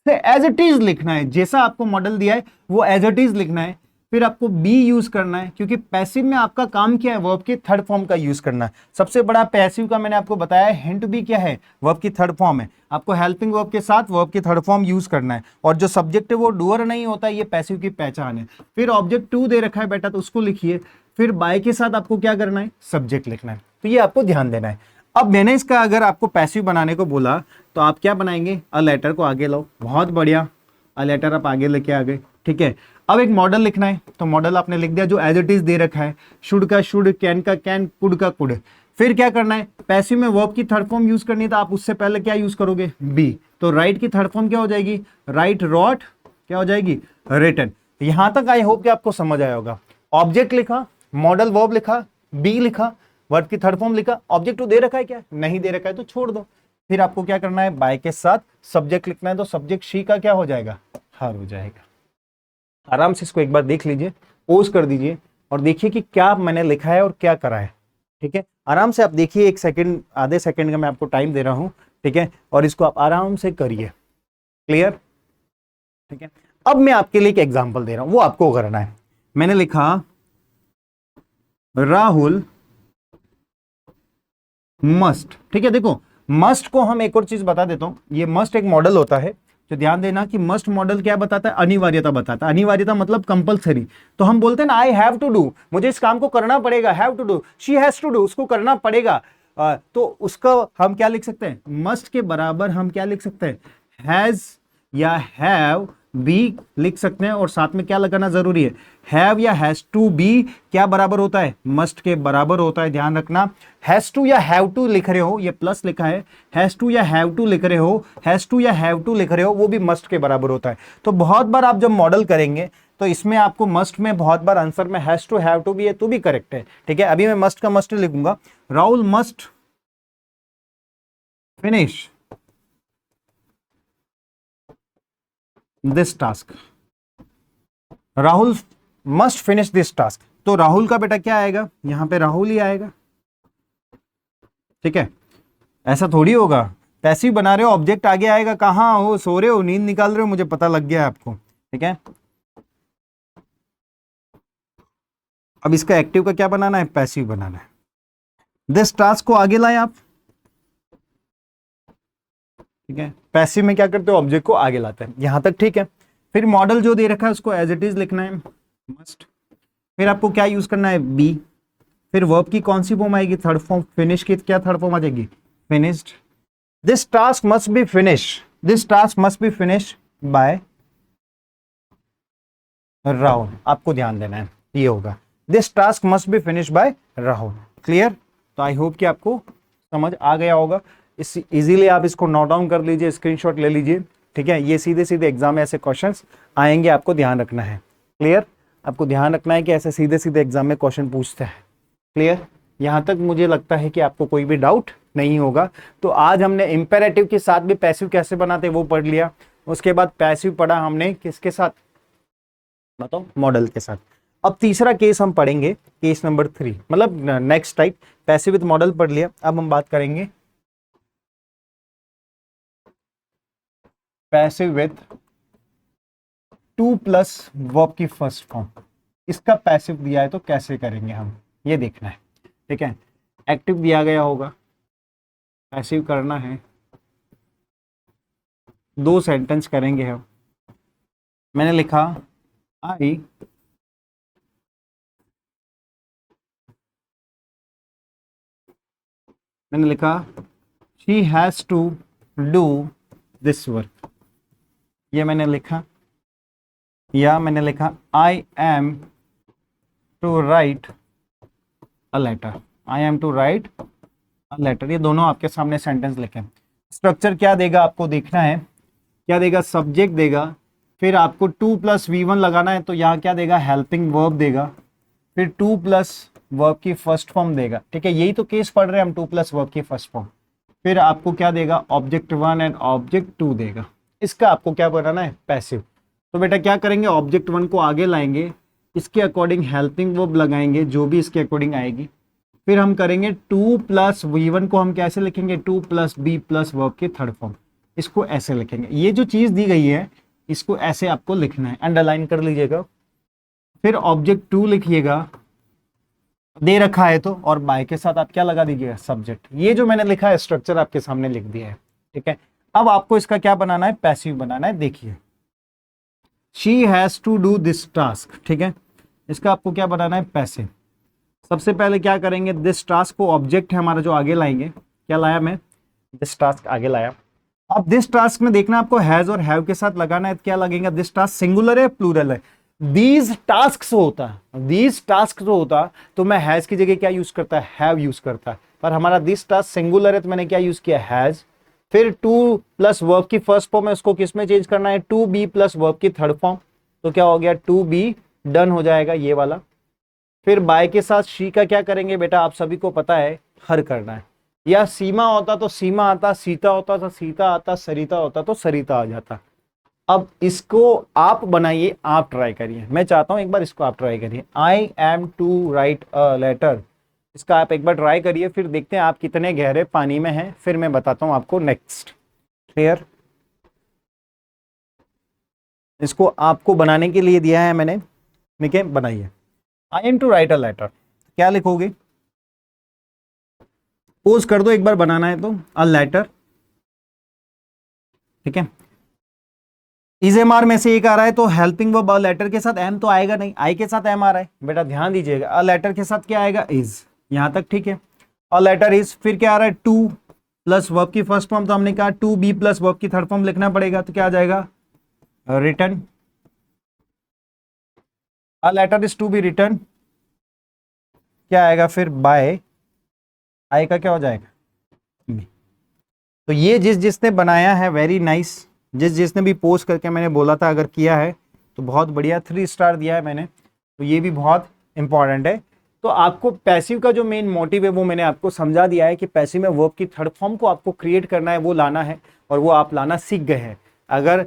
एज इट इज लिखना है, जैसा आपको मॉडल दिया है वो एज इट इज लिखना है। फिर आपको बी यूज करना है, क्योंकि पैसिव में आपका काम क्या है, वर्ब की थर्ड फॉर्म का यूज करना है। सबसे बड़ा पैसिव का मैंने आपको बताया, हिंट भी क्या है, वर्ब की थर्ड फॉर्म है। आपको हेल्पिंग वर्ब के साथ वर्ब की थर्ड फॉर्म यूज करना है, और जो सब्जेक्ट है वो डूअर नहीं होता, ये पैसिव की पहचान है। फिर ऑब्जेक्ट 2 दे रखा है बेटा, तो उसको लिखिए। फिर बाय के साथ आपको क्या करना है, सब्जेक्ट लिखना है। तो ये आपको ध्यान देना है। अब मैंने इसका अगर आपको पैसिव बनाने को बोला तो आप क्या बनाएंगे, अ लेटर को आगे लो, बहुत बढ़िया, अ लेटर आप आगे लेके आ गए। ठीक है, अब एक मॉडल लिखना है, तो मॉडल आपने लिख दिया जो एज इट इज दे रखा है, शुड का शुड, कैन का कैन, कुड का कुड। फिर क्या करना है, पैसिव में वर्ब की थर्ड फॉर्म यूज करनी है, तो आप उससे पहले क्या यूज करोगे, बी। तो राइट की थर्ड फॉर्म क्या हो जाएगी, राइट, रॉट, क्या हो जाएगी, रिटन। यहां तक आई होप कि आपको समझ आया होगा। ऑब्जेक्ट लिखा, मॉडल वर्ब लिखा, बी लिखा, वर्ब की थर्ड फॉर्म लिखा, ऑब्जेक्ट टू दे रखा है, क्या नहीं दे रखा है तो छोड़ दो। फिर आपको क्या करना है, बाय के साथ सब्जेक्ट लिखना है, तो सब्जेक्ट शी का क्या हो जाएगा, हर हो जाएगा। आराम से इसको एक बार देख लीजिए, पोज कर दीजिए और देखिए कि क्या मैंने लिखा है और क्या करा है। ठीक है, आराम से आप देखिए, 1 सेकंड, आधे सेकंड का मैं आपको टाइम दे रहा हूं। ठीक है, और इसको आप आराम से करिए, क्लियर। ठीक है, अब मैं आपके लिए एक एग्जाम्पल दे रहा हूं, वो आपको करना है। मैंने लिखा राहुल मस्ट। ठीक है, देखो मस्ट को हम एक और चीज बता देता हूं, ये मस्ट एक मॉडल होता है। तो ध्यान देना कि मस्ट मॉडल क्या बताता है, अनिवार्यता बताता है। अनिवार्यता मतलब कंपलसरी। तो हम बोलते हैं ना, आई हैव टू डू, मुझे इस काम को करना पड़ेगा, have to do, she has to do, उसको करना पड़ेगा। तो उसका हम क्या लिख सकते हैं, मस्ट के बराबर हम क्या लिख सकते हैं, हैज या हैव बी लिख सकते हैं, और साथ में क्या लगाना जरूरी है, हैव या हैज टू बी क्या बराबर होता है, मस्ट के बराबर होता है। ध्यान रखना, हैज टू या हैव टू लिख रहे हो, ये प्लस लिखा है, हैज टू या हैव टू लिख रहे हो, हैज टू या हैव टू लिख रहे हो, वो भी मस्ट के बराबर होता है। तो बहुत बार आप जब मॉडल करेंगे तो इसमें आपको मस्ट में बहुत बार आंसर में हैज टू हैव टू भी है, तो भी करेक्ट है। ठीक है, अभी मैं मस्ट का मस्ट लिखूंगा, Rahul must finish this task, Rahul must finish this task. तो राहुल का बेटा क्या आएगा, यहां पे राहुल ही आएगा। ठीक है, ऐसा थोड़ी होगा, पैसिव बना रहे हो, ऑब्जेक्ट आगे आएगा, कहां हो, सो रहे हो, नींद निकाल रहे हो, मुझे पता लग गया आपको। ठीक है, अब इसका एक्टिव का क्या बनाना है, पैसिव बनाना है। दिस टास्क को आगे लाए आप। ठीक है, पैसिव में क्या करते हो, ऑब्जेक्ट को आगे लाते हैं, यहां तक ठीक है। फिर मॉडल जो दे रखा है उसको एज इट इज लिखना है, मस्ट। फिर आपको क्या यूज करना है, बी। फिर वर्ब की कौन सी फॉर्म आएगी, थर्ड फॉर्म। फिनिश की क्या थर्ड फॉर्म आ जाएगी, finished. This task must be finish, this task must be finish by Rahul. आपको ध्यान देना है, ये होगा, this task must be finish by Rahul. Clear. तो आई होप कि आपको समझ आ गया होगा। इस इजीली आप इसको नोट डाउन कर लीजिए, स्क्रीनशॉट ले लीजिए। ठीक है, ये सीधे सीधे एग्जाम में ऐसे क्वेश्चंस आएंगे, आपको ध्यान रखना है। क्लियर, आपको ध्यान रखना है कि ऐसे सीधे सीधे एग्जाम में क्वेश्चन पूछते हैं। क्लियर, यहां तक मुझे लगता है कि आपको कोई भी डाउट नहीं होगा। तो आज हमने इंपेरेटिव के साथ भी पैसिव कैसे बनाते वो पढ़ लिया। उसके बाद पैसिव पढ़ा हमने किसके साथ, बताओ, मॉडल के साथ। अब तीसरा केस हम पढ़ेंगे, केस नंबर 3, मतलब next type. Passive with model पढ़ लिया, अब हम बात करेंगे पैसिव विथ 2 प्लस वर्ब की फर्स्ट फॉर्म। इसका पैसिव दिया है तो कैसे करेंगे हम, ये देखना है। ठीक है, एक्टिव दिया गया होगा, पैसिव करना है, 2 सेंटेंस करेंगे हम। मैंने लिखा आई मैंने लिखा she has to do this work, ये मैंने लिखा। या मैंने लिखा I am to write a letter, I am to write a letter. ये दोनों आपके सामने सेंटेंस लिखे। स्ट्रक्चर क्या देगा आपको देखना है, क्या देगा, सब्जेक्ट देगा, फिर आपको 2 प्लस V1 लगाना है, तो यहाँ क्या देगा, हेल्पिंग वर्ब देगा, फिर 2 प्लस वर्ब की फर्स्ट फॉर्म देगा। ठीक है, यही तो केस पढ़ रहे हैं हम, 2 प्लस वर्ब की फर्स्ट फॉर्म। फिर आपको क्या देगा, ऑब्जेक्ट 1 एंड ऑब्जेक्ट 2 देगा। इसका आपको क्या बनाना है, पैसिव। तो बेटा क्या करेंगे, ऑब्जेक्ट 1 को आगे लाएंगे, इसके अकॉर्डिंग हेल्पिंग वर्ब लगाएंगे जो भी इसके अकॉर्डिंग आएगी। फिर हम करेंगे 2 प्लस V1 को हम कैसे लिखेंगे, 2 प्लस B प्लस वर्ब की थर्ड फॉर्म, इसको ऐसे लिखेंगे। ये जो चीज दी गई है इसको ऐसे आपको लिखना है, अंडरलाइन कर लीजिएगा। फिर ऑब्जेक्ट 2 लिखिएगा, दे रखा है तो, और बाय के साथ आप क्या लगा दीजिएगा, सब्जेक्ट। ये जो मैंने लिखा है स्ट्रक्चर आपके सामने लिख दिया है। ठीक है, अब आपको इसका क्या बनाना है, पैसिव बनाना है। देखिए she has to do this task. ठीक है, इसका आपको क्या बनाना है, पैसिव। सबसे पहले क्या करेंगे, दिस टास्क को ऑब्जेक्ट है हमारा जो आगे लाएंगे। क्या लाया मैं, दिस टास्क आगे लाया। अब दिस टास्क में देखना आपको हैज और हैव के साथ लगाना है, क्या लगेगा, दिस टास्क सिंगुलर है प्लूरल है। दीज टास्क होता है, दीज टास्क जो होता तो मैं हैज की जगह क्या यूज करता है, हैव यूज करता है। पर हमारा दिस टास्क सिंगुलर है तो मैंने क्या यूज किया, हैज। फिर 2 प्लस वर्ब की फर्स्ट फॉर्म है, उसको किस में चेंज करना है, 2B प्लस वर्ब की थर्ड फॉर्म। तो क्या हो गया, 2B डन हो जाएगा ये वाला। फिर बाय के साथ शी का क्या करेंगे बेटा, आप सभी को पता है, हर करना है। या सीमा होता तो सीमा आता, सीता होता तो सीता आता, सरिता होता तो सरिता आ जाता। अब इसको आप बनाइए, आप ट्राई करिए। मैं चाहता हूं एक बार इसको आप ट्राई करिए, I am to write a letter. इसका आप एक बार ट्राई करिए, फिर देखते हैं आप कितने गहरे पानी में हैं, फिर मैं बताता हूं आपको नेक्स्ट। क्लियर, इसको आपको बनाने के लिए दिया है मैंने, ठीक है, बनाइए। I am to write a letter, क्या लिखोगे, पोज कर दो एक बार, बनाना है तो, अ लेटर। ठीक है, इज एम आर में से एक आ रहा है तो हेल्पिंग वर्ब, अ लेटर के साथ एम तो आएगा नहीं, आई के साथ एम आ रहा है। बेटा ध्यान दीजिएगा, अ लेटर के साथ क्या आएगा, इज, यहां तक ठीक है। अ लेटर इज, फिर क्या आ रहा है, 2 प्लस वर्ब की फर्स्ट फॉर्म, तो हमने कहा 2B प्लस वर्ब की थर्ड फॉर्म लिखना पड़ेगा, तो क्या आ जाएगा, return. A letter is to be return, क्या आएगा फिर, बाय, आई का क्या हो जाएगा, तो ये जिस जिसने बनाया है वेरी नाइस, जिस जिसने भी पोस्ट करके मैंने बोला था अगर किया है तो बहुत बढ़िया, 3 स्टार दिया है मैंने, तो ये भी बहुत इंपॉर्टेंट है। तो आपको पैसिव का जो मेन मोटिव है वो मैंने आपको समझा दिया है कि पैसिव में वर्ब की थर्ड फॉर्म को आपको क्रिएट करना है, वो लाना है, और वो आप लाना सीख गए हैं। अगर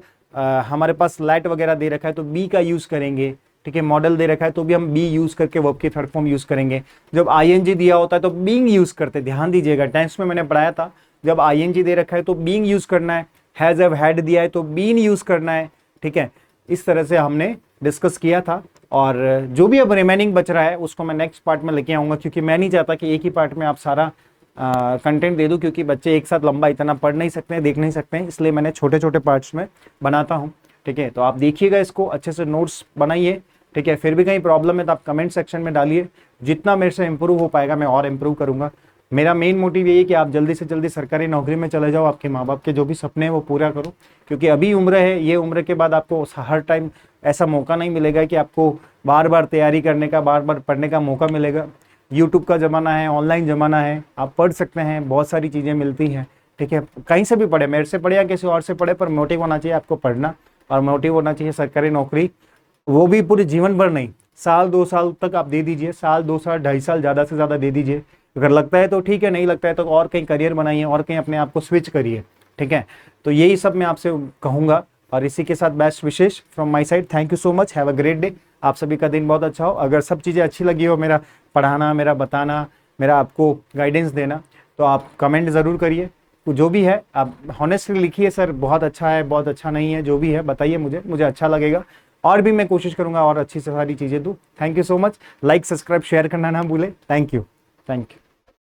हमारे पास लाइट वगैरह दे रखा है तो बी का यूज करेंगे। ठीक है, मॉडल दे रखा है तो भी हम बी यूज करके वर्ब की थर्ड फॉर्म यूज करेंगे। जब आईएनजी दिया होता है तो बीइंग यूज करते, ध्यान दीजिएगा, टेंस में मैंने पढ़ाया था, जब आईएनजी दे रखा है तो बीइंग यूज करना है, हैज हैव हैड दिया है तो बीन यूज करना है। ठीक है, इस तरह से हमने डिस्कस किया था, और जो भी अब रिमेनिंग बच रहा है उसको मैं नेक्स्ट पार्ट में लेके आऊंगा, क्योंकि मैं नहीं चाहता कि एक ही पार्ट में आप सारा कंटेंट दे दूं, क्योंकि बच्चे एक साथ लंबा इतना पढ़ नहीं सकते हैं, देख नहीं सकते हैं, इसलिए मैंने छोटे छोटे पार्ट्स में बनाता हूं। ठीक है, तो आप देखिएगा, इसको अच्छे से नोट्स बनाइए। ठीक है, फिर भी कहीं प्रॉब्लम है तो आप कमेंट सेक्शन में डालिए, जितना मेरे से इंप्रूव हो पाएगा मैं और इंप्रूव करूंगा। मेरा मेन मोटिव यही है कि आप जल्दी से जल्दी सरकारी नौकरी में चले जाओ, आपके माँ बाप के जो भी सपने हैं वो पूरा करो, क्योंकि अभी उम्र है, ये उम्र के बाद आपको हर टाइम ऐसा मौका नहीं मिलेगा कि आपको बार बार तैयारी करने का, बार बार पढ़ने का मौका मिलेगा। यूट्यूब का ज़माना है, ऑनलाइन ज़माना है, आप पढ़ सकते हैं, बहुत सारी चीज़ें मिलती हैं। ठीक है, कहीं से भी पढ़े, मेरे से पढ़े या किसी और से पढ़े, पर मोटिव होना चाहिए आपको पढ़ना, और मोटिव होना चाहिए सरकारी नौकरी, वो भी पूरे जीवन भर नहीं, साल 2 साल तक आप दे दीजिए, साल 2 साल 2.5 साल ज़्यादा से ज़्यादा दे दीजिए। अगर लगता है तो ठीक है, नहीं लगता है तो और कहीं करियर बनाइए, और कहीं अपने आप को स्विच करिए। ठीक है, तो यही सब मैं आपसे कहूँगा, और इसी के साथ best wishes from my side. Thank you so much, have a great day. आप सभी का दिन बहुत अच्छा हो। अगर सब चीज़ें अच्छी लगी हो, मेरा पढ़ाना, मेरा बताना, मेरा आपको गाइडेंस देना, तो आप कमेंट ज़रूर करिए। तो जो भी है आप हॉनेस्टली लिखिए, सर बहुत अच्छा है, बहुत अच्छा नहीं है, जो भी है बताइए मुझे अच्छा लगेगा, और भी मैं कोशिश करूंगा और अच्छी से सारी चीज़ें दूँ। Thank you so much. Like subscribe share करना ना भूले। Thank you.